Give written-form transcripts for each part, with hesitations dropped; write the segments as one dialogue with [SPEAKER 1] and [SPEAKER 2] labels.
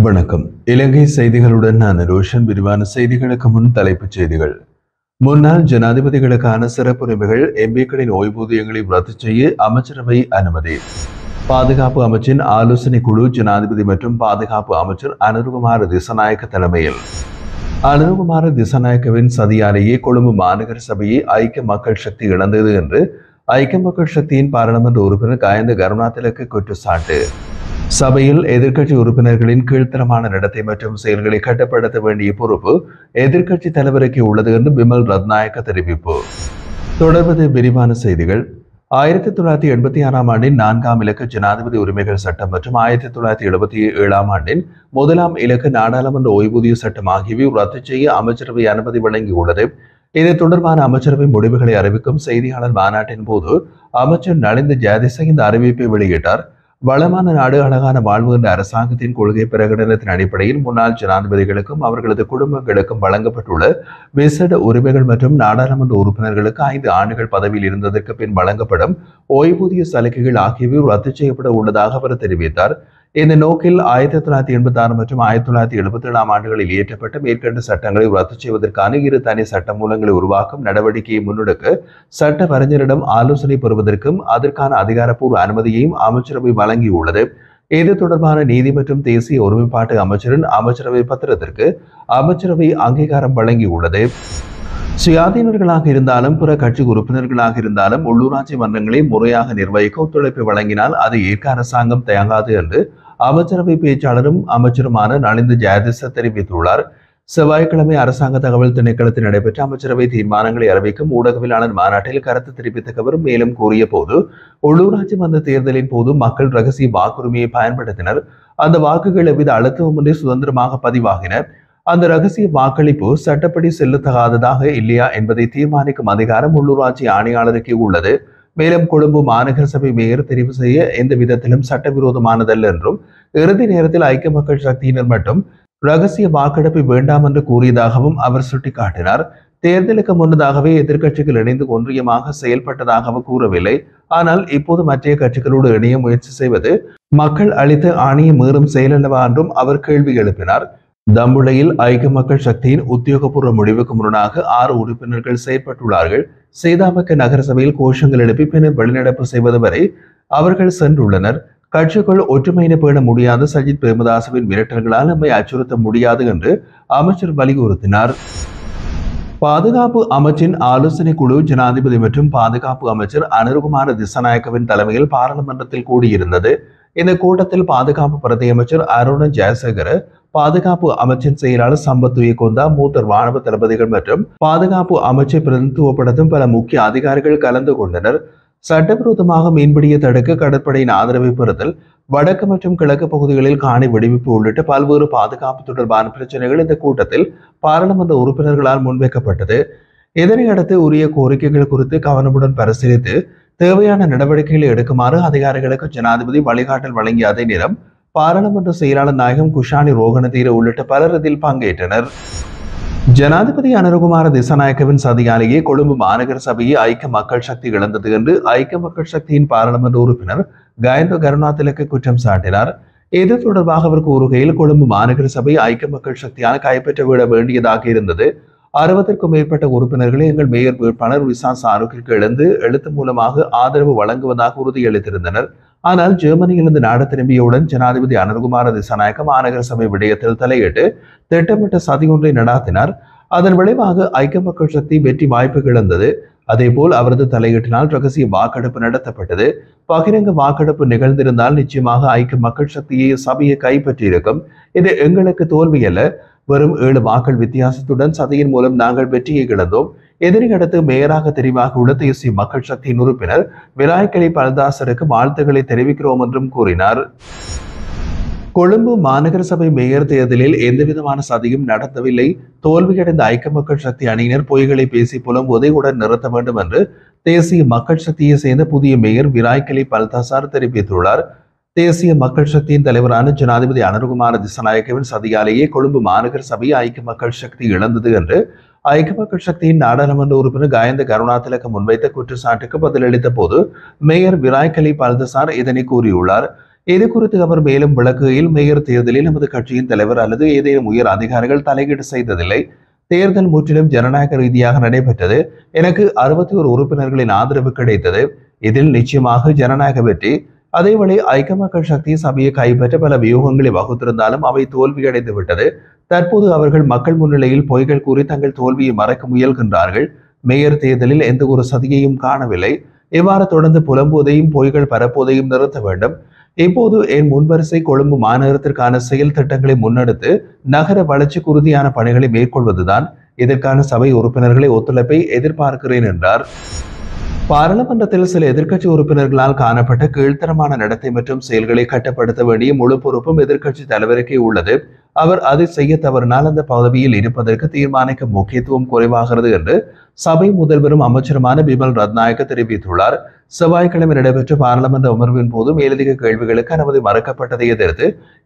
[SPEAKER 1] வணக்கம். இலங்கை செய்திகளுடன் நான் ரோஷன். விரிவான செய்திகளுக்கு முன் தலைப்புச் செய்திகள். முன்னாள் ஜனாதிபதிகளுக்கான சிறப்புரிமைகள் எம்பிக்களின் ஓய்வூதியங்களை ரத்து செய்ய அமைச்சரவை அனுமதி. பாதுகாப்பு அமைச்சின் ஆலோசனை குழு ஜனாதிபதி மற்றும் பாதுகாப்பு அமைச்சர் அனுருகுமார திசாநாயக்க தலைமையில். அனுருகுமார திசாநாயக்கவின் சதியாலேயே கொழும்பு மாநகர சபையை ஐக்கிய மக்கள் சக்தி இழந்தது என்று ஐக்கிய மக்கள் சக்தியின் பாராளுமன்ற உறுப்பினர் கயந்த கருணாதிலக்கு குற்றச்சாட்டு. சபையில் எதிர்க்கட்சி உறுப்பினர்களின் கீழ்த்தரமான நடத்தை மற்றும் செயல்களை கட்டுப்படுத்த வேண்டிய பொறுப்பு எதிர்க்கட்சி தலைவருக்கு உள்ளது என்று பிமல் ரத்நாயக்க தெரிவிப்பு. தொடர்வது விரிவான செய்திகள். 1986 ஆண்டின் 4ஆம் இலக்க ஜனாதிபதி உரிமைகள் சட்டம் மற்றும் 1977 ஆண்டின் 1ஆம் இலக்க நாடாளுமன்ற ஓய்வூதிய சட்டம் ஆகியவை ரத்து செய்ய அமைச்சரவை அனுமதி வழங்கியுள்ளது. இது தொடர்பான அமைச்சரவை முடிவுகளை அறிவிக்கும் செய்தியாளர் மாநாட்டின் போது அமைச்சர் நலிந்த ஜாதிச இந்த அறிவிப்பை வெளியிட்டார். வளமான நாடு அழகான வாழ்வு என்ற அரசாங்கத்தின் கொள்கை பிரகடனத்தின் அடிப்படையில் முன்னாள் ஜனாதிபதிகளுக்கும் அவர்களது குடும்பங்களுக்கும் வழங்கப்பட்டுள்ள விசேட உரிமைகள் மற்றும் நாடாளுமன்ற உறுப்பினர்களுக்கு 5 ஆண்டுகள் பதவியில் இருந்ததற்கு பின் வழங்கப்படும் ஓய்வூதிய சலுகைகள் ஆகியவை ரத்து செய்யப்பட உள்ளதாக அவர் தெரிவித்தார். இந்த நோக்கில் 1986 மற்றும் 1977 ஆண்டுகளில் இயற்றப்பட்ட மேற்கண்ட சட்டங்களை ரத்து செய்வதற்கான 2 தனி சட்ட மூலங்களை உருவாக்கும் நடவடிக்கையை முன்னெடுக்க சட்ட வரைஞரிடம் ஆலோசனை பெறுவதற்கும் அதற்கான அதிகாரப்பூர்வ அனுமதியையும் அமைச்சரவை வழங்கியுள்ளது. இது தொடர்பான நீதி மற்றும் தேசிய ஒருமைப்பாட்டு அமைச்சரின் அமைச்சரவை பத்திரத்திற்கு அமைச்சரவை அங்கீகாரம் வழங்கியுள்ளது. சுயாதீனர்களாக இருந்தாலும் பிற கட்சி உறுப்பினர்களாக இருந்தாலும் உள்ளூராட்சி மன்றங்களை முறையாக நிர்வகிக்க ஒத்துழைப்பு வழங்கினால் அதை ஏற்க அரசாங்கம் தயங்காது என்று அமைச்சரவை பேச்சாளரும் அமைச்சருமான நலிந்த ஜாதிச தெரிவித்துள்ளார். செவ்வாய்க்கிழமை அரசாங்க தகவல் திணைக்களத்தில் நடைபெற்ற அமைச்சரவை தீர்மானங்களை அறிவிக்கும் ஊடகவியலாளர் மாநாட்டில் கருத்து தெரிவித்த அவர் மேலும் கூறிய போது, உள்ளூராட்சி மன்ற தேர்தலின் போது மக்கள் ரகசிய வாக்குரிமையை பயன்படுத்தினர். அந்த வாக்குகள் எவ்வித அழுத்தமுமின்றி சுதந்திரமாக பதிவாகின. அந்த ரகசிய வாக்களிப்பு சட்டப்படி செல்லத்தகாததாக இல்லையா என்பதை தீர்மானிக்கும் அதிகாரம் உள்ளூராட்சி ஆணையாளருக்கு உள்ளது. மேலும் கொழும்பு மாநகர சபை மேயர் தெரிவு செய்ய எந்த விதத்திலும் சட்டவிரோதமானதல்ல என்றும் இறுதி நேரத்தில் ஐக்கிய மக்கள் சக்தியினர் மட்டும் ரகசிய வாக்கெடுப்பை வேண்டாம் என்று கூறியதாகவும் அவர் சுட்டிக்காட்டினார். தேர்தலுக்கு முன்னதாகவே எதிர்க்கட்சிகள் இணைந்து ஒன்றியமாக செயல்பட்டதாகவும் கூறவில்லை. ஆனால் இப்போது மற்ற கட்சிகளோடு இணைய முயற்சி செய்வது மக்கள் அளித்த ஆணையை மீறும் செயலல்லவா என்றும் அவர் கேள்வி எழுப்பினார். தம்புளையில் ஐக்கிய மக்கள் சக்தியின் உத்தியோகபூர்வ முடிவுக்கு முரணாக 6 உறுப்பினர்கள் செயற்பட்டுள்ளார்கள். சேதாமக்க நகர சபையில் கோஷங்கள் எழுப்பி பின்னர் வெளிநடப்பு செய்வது வரை அவர்கள் சென்றுள்ளனர். கட்சிக்குள் ஒற்றுமையினை பேண முடியாத சஜித் பிரேமதாசவின் மிரட்டல்களால் நம்மை அச்சுறுத்த முடியாது என்று அமைச்சர் வலியுறுத்தினார். பாதுகாப்பு அமைச்சின் ஆலோசனை குழு ஜனாதிபதி மற்றும் பாதுகாப்பு அமைச்சர் அனுருகுமார திசாநாயக்கவின் தலைமையில் பாராளுமன்றத்தில் கூடியிருந்தது. இந்த கூட்டத்தில் பாதுகாப்பு பிரதி அமைச்சர் அருண ஜெயசேகர, பாதுகாப்பு அமைச்சின் செயலாளர் சம்பத் துயக்கொண்டா, மூத்த ராணுவ தளபதிகள் மற்றும் பாதுகாப்பு அமைச்சை பிரதிநிதித்துவப்படுத்தும் பல முக்கிய அதிகாரிகள் கலந்து கொண்டனர். சட்டவிரோதமாக மீன்பிடியை தடுக்க கடற்படையின் ஆதரவை பெறுதல், வடக்கு மற்றும் கிழக்கு பகுதிகளில் காணி வெடிவிப்பு உள்ளிட்ட பல்வேறு பாதுகாப்பு தொடர்பான பிரச்சனைகள் இந்த கூட்டத்தில் பாராளுமன்ற உறுப்பினர்களால் முன்வைக்கப்பட்டது. இதனையடுத்து உரிய கோரிக்கைகள் குறித்து கவனமுடன் பரிசீலித்து தேவையான நடவடிக்கைகளை எடுக்குமாறு அதிகாரிகளுக்கு ஜனாதிபதி வழிகாட்டல் வழங்கிய அதே நேரம் பாராளுமன்ற செயலாளர் நாயகம் குஷானி ரோகணதீர உள்ளிட்ட பலர் இதில் பங்கேற்றனர். ஜனாதிபதி அனுருகுமார திசாநாயக்கவின் சதியாலேயே கொழும்பு மாநகர சபையை ஐக்கிய மக்கள் சக்தி இழந்தது என்று ஐக்கிய மக்கள் சக்தியின் பாராளுமன்ற உறுப்பினர் கயந்த கருணாதிலக்கு குற்றம் சாட்டினார். இது தொடர்பாக அவர் கூறுகையில், கொழும்பு மாநகர சபை ஐக்கிய மக்கள் சக்தியால் கைப்பற்ற விட வேண்டியதாக இருந்தது. 60க்கும் மேற்பட்ட உறுப்பினர்களை எங்கள் மேயர் வேட்பாளர் விசா சாருக்கிற்கு எழுத்து மூலமாக ஆதரவு வழங்குவதாக உறுதியளித்திருந்தனர். ஆனால் ஜெர்மனியிலிருந்து நாடு திரும்பியவுடன் ஜனாதிபதி அனுருகுமார திசாநாயக்க மாநகர சபை விடயத்தில் தலையிட்டு திட்டமிட்ட சதி ஒன்றை நடாத்தினார். அதன் விளைவாக ஐக்கிய மக்கள் சக்தி வெற்றி வாய்ப்பு இழந்தது. அதேபோல் அவரது தலையீட்டினால் ரகசிய வாக்கெடுப்பு நடத்தப்பட்டது. பகிரங்க வாக்கெடுப்பு நிகழ்ந்திருந்தால் நிச்சயமாக ஐக்கிய மக்கள் சக்தியை சபையை கைப்பற்றியிருக்கும். இது எங்களுக்கு தோல்வி அல்ல. வெறும் 7 வாக்கள் வித்தியாசத்துடன் சதியின் மூலம் நாங்கள் வெற்றியை இழந்தோம். இதனையடுத்து மேயராக தெரிவாக உள்ள தேசிய மக்கள் சக்தியின் உறுப்பினர் விராய்கலி பல்தாசருக்கு வாழ்த்துக்களை தெரிவிக்கிறோம் என்றும் கூறினார். கொழும்பு மாநகர சபை மேயர் தேர்தலில் எந்தவிதமான சதியும் நடத்தவில்லை. தோல்வியடைந்த ஐக்கிய மக்கள் சக்தி அணியினர் பொய்களை பேசி புலம்புவதை உடன் நிறுத்த வேண்டும் என்று தேசிய மக்கள் சக்தியை சேர்ந்த புதிய மேயர் விராய்கலி பல்தாசார் தெரிவித்துள்ளார். தேசிய மக்கள் சக்தியின் தலைவரான ஜனாதிபதி அனுருகுமார திசாநாயக்கவின் சதியாலேயே கொழும்பு மாநகர சபை ஐக்கிய மக்கள் சக்தி இழந்தது என்று ஐக்கிய மக்கள் சக்தியின் நாடாளுமன்ற உறுப்பினர் கயந்த கருணாதிலக்கு முன்வைத்த குற்றச்சாட்டுக்கு பதிலளித்த போது மேயர் விராய்கலி பல்தசார் இதனை கூறியுள்ளார். இது குறித்து அவர் மேலும் விளக்குகையில், மேயர் தேர்தலில் நமது கட்சியின் தலைவர் அல்லது ஏதேனும் உயர் அதிகாரிகள் தலையீடு செய்ததில்லை. தேர்தல் முற்றிலும் ஜனநாயக ரீதியாக நடைபெற்றது. எனக்கு 61 உறுப்பினர்களின் ஆதரவு கிடைத்தது. இதில் நிச்சயமாக ஜனநாயக வெற்றி. அதேவேளை ஐக்கிய மக்கள் சக்தி சபையை கைப்பற்ற பல வியூகங்களை வகுத்திருந்தாலும் அவை தோல்வியடைந்து விட்டது. தற்போது அவர்கள் மக்கள் முன்னிலையில் பொய்கள் கூறி தங்கள் தோல்வியை மறைக்க முயல்கின்றார்கள். மேயர் தேர்தலில் எந்த ஒரு சதியையும் காணவில்லை. இவ்வாறு தொடர்ந்து புலம்புவதையும் பொய்கள் பரப்புவதையும் நிறுத்த வேண்டும். இப்போது என் முன்வரிசை கொழும்பு மாநகரத்திற்கான செயல் திட்டங்களை முன்னெடுத்து நகர வளர்ச்சிக்கு உறுதியான பணிகளை மேற்கொள்வதுதான். இதற்கான சபை ஒத்துழைப்பை எதிர்பார்க்கிறேன் என்றார். பாராளுமன்றத்தில் சில எதிர்க்கட்சி உறுப்பினர்களால் காணப்பட்ட கீழ்த்தரமான நடத்தை மற்றும் செயல்களை கட்டுப்படுத்த வேண்டிய முழு பொறுப்பும் எதிர்க்கட்சி தலைவருக்கே உள்ளது. அவர் அதை செய்ய தவறினால் அந்த பதவியில் இருப்பதற்கு தீர்மானிக்க முக்கியத்துவம் குறைவாகிறது என்று சபை முதல்வரும் அமைச்சருமான பிமல் ரத்நாயக்க தெரிவித்துள்ளார். செவ்வாய்க்கிழமை நடைபெற்ற பாராளுமன்ற அமர்வின் போது மேலதிக கேள்விகளுக்கு அனுமதி மறுக்கப்பட்டதை எதிர்த்து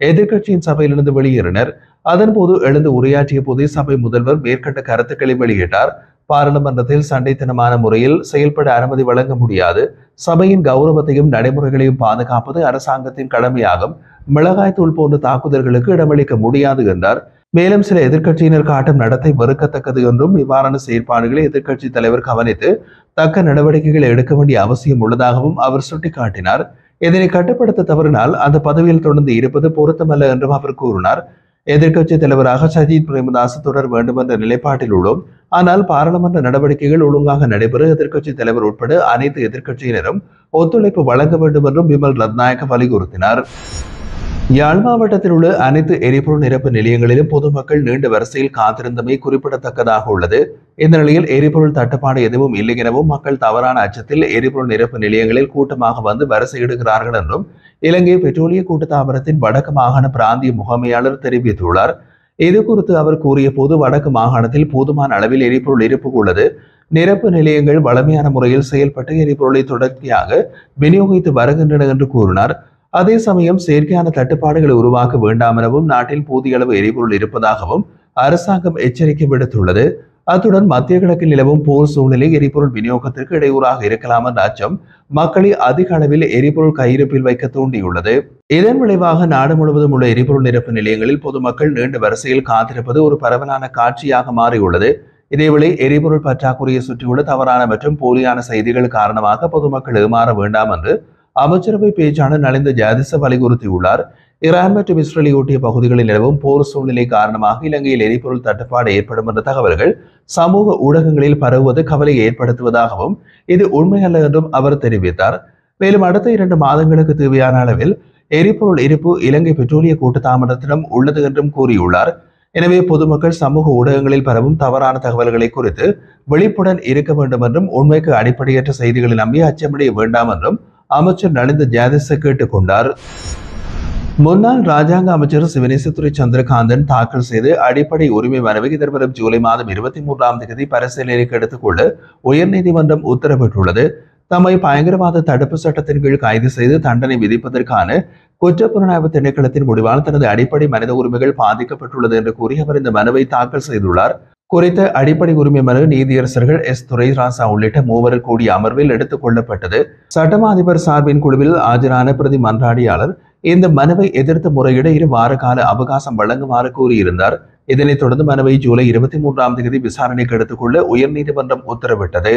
[SPEAKER 1] எதிர்க்கட்சியின் சபையிலிருந்து வெளியேறினர். அதன்போது எழுந்து உரையாற்றிய போதே சபை முதல்வர் மேற்கண்ட கருத்துக்களை வெளியிட்டார். பாராளுமன்றத்தில் சண்டைத்தனமான முறையில் செயல்பட அனுமதி வழங்க முடியாது. சபையின் கௌரவத்தையும் நடைமுறைகளையும் பாதுகாப்பது அரசாங்கத்தின் கடமையாகும். மிளகாய் தூள் போன்ற தாக்குதல்களுக்கு இடமளிக்க முடியாது என்றார். மேலும் சில எதிர்க்கட்சியினர் காட்டும் நடத்தை வெறுக்கத்தக்கது என்றும் இவ்வாறான செயற்பாடுகளை எதிர்க்கட்சி தலைவர் கவனித்து தக்க நடவடிக்கைகளை எடுக்க வேண்டிய அவசியம் உள்ளதாகவும் அவர் சுட்டிக்காட்டினார். இதனை கட்டுப்படுத்த தவறினால் அந்த பதவியில் தொடர்ந்து இருப்பது பொருத்தமல்ல என்றும் அவர் கூறினார். எதிர்க்கட்சி தலைவராக சஜித் பிரேமதாஸ் தொடர வேண்டும் என்ற நிலைப்பாட்டில் உள்ளோம். ஆனால் பாராளுமன்ற நடவடிக்கைகள் ஒழுங்காக நடைபெற எதிர்க்கட்சி தலைவர் உட்பட அனைத்து எதிர்க்கட்சியினரும் ஒத்துழைப்பு வழங்க வேண்டும் என்றும் பிமல் ரத்நாயக்க வலியுறுத்தினார். யாழ் மாவட்டத்தில் உள்ள அனைத்து எரிபொருள் நிரப்பு நிலையங்களிலும் பொதுமக்கள் நீண்ட வரிசையில் காத்திருந்தமை குறிப்பிடத்தக்கதாக உள்ளது. இந்த நிலையில் எரிபொருள் தட்டுப்பாடு எதுவும் இல்லை எனவும் மக்கள் தவறான அச்சத்தில் எரிபொருள் நிரப்பு நிலையங்களில் கூட்டமாக வந்து வரிசையிடுகிறார்கள் என்றும் இலங்கை பெட்ரோலிய கூட்டுத்தாபனத்தின் வடக்கு மாகாண பிராந்திய முகாமையாளர் தெரிவித்துள்ளார். இது குறித்து அவர் கூறிய போது, வடக்கு மாகாணத்தில் போதுமான அளவில் எரிபொருள் இருப்பு உள்ளது. நிரப்பு நிலையங்கள் வளமையான முறையில் செயல்பட்டு எரிபொருளை தொடர்ச்சியாக விநியோகித்து வருகின்றன என்று கூறினார். அதே சமயம் செயற்கையான தட்டுப்பாடுகளை உருவாக்க வேண்டாம் எனவும் நாட்டில் போதிய அளவு எரிபொருள் இருப்பதாகவும் அரசாங்கம் எச்சரிக்கை விடுத்துள்ளது. அத்துடன் மத்திய கிழக்கில் நிலவும் போர் சூழ்நிலை எரிபொருள் விநியோகத்திற்கு இடையூறாக இருக்கலாம் என்ற அச்சம் மக்களை அதிக அளவில் எரிபொருள் கையிருப்பில் வைக்க தூண்டியுள்ளது. இதன் விளைவாக நாடு முழுவதும் உள்ள எரிபொருள் நிரப்பு நிலையங்களில் பொதுமக்கள் நீண்ட வரிசையில் காத்திருப்பது ஒரு பரவலான காட்சியாக மாறியுள்ளது. இதேவேளை எரிபொருள் பற்றாக்குறையை சுற்றியுள்ள தவறான மற்றும் போலியான செய்திகள் காரணமாக பொதுமக்கள் ஏமாற வேண்டாம் என்று அமைச்சரவை பேச்சாளர் நலிந்த ஜாதிச வலியுறுத்தியுள்ளார். ஈரான் மற்றும் இஸ்ரேலை ஒட்டிய பகுதிகளில் நிலவும் போர் சூழ்நிலை காரணமாக இலங்கையில் எரிபொருள் தட்டுப்பாடு ஏற்படும் என்ற தகவல்கள் சமூக ஊடகங்களில் பரவுவது கவலையை ஏற்படுத்துவதாகவும் இது உண்மையல்ல என்றும் அவர் தெரிவித்தார். மேலும் அடுத்த 2 மாதங்களுக்கு தேவையான அளவில் எரிபொருள் இருப்பு இலங்கை பெட்ரோலிய கூட்டுத்தாபனத்திடம் உள்ளது என்றும் கூறியுள்ளார். எனவே பொதுமக்கள் சமூக ஊடகங்களில் பரவும் தவறான தகவல்களை குறித்து விழிப்புடன் இருக்க வேண்டும் என்றும் உண்மைக்கு அடிப்படையற்ற செய்திகளை நம்பி அச்சமடைய வேண்டாம் என்றும் அமைச்சர் நலிந்த ஜாதிச கேட்டுக் கொண்டார். முன்னாள் ராஜாங்க அமைச்சர் சிவனேசத்துறை சந்திரகாந்தன் தாக்கல் செய்து அடிப்படை உரிமை மனுவை எதிர்வரும் ஜூலை மாதம் 23ஆம் தேதி பரிசீலனைக்கு எடுத்துக்கொள்ள உயர்நீதிமன்றம் உத்தரவிட்டுள்ளது. தம்மை பயங்கரவாத தடுப்பு சட்டத்தின் கீழ் கைது செய்து தண்டனை விதிப்பதற்கான குற்றப்புலனாய்வு திணைக்களத்தின் முடிவால் தனது அடிப்படை மனித உரிமைகள் பாதிக்கப்பட்டுள்ளது என்று கூறி அவர் இந்த மனுவை தாக்கல் செய்துள்ளார். குறித்த அடிப்படை உரிமை மனு நீதியரசர்கள் எஸ் துரைராசா உள்ளிட்ட 3 கூடிய அமர்வில் எடுத்துக் கொள்ளப்பட்டது. சட்டமா அதிபர் சார்பின் குழுவில் ஆஜரான பிரதி மன்றாடியாளர் இந்த மனுவை எதிர்த்து முறையிட 2 வார கால அவகாசம் வழங்குமாறு கூறியிருந்தார். இதனைத் தொடர்ந்து மனுவை ஜூலை 23ஆம் தேதி விசாரணைக்கு எடுத்துக்கொள்ள உயர்நீதிமன்றம் உத்தரவிட்டது.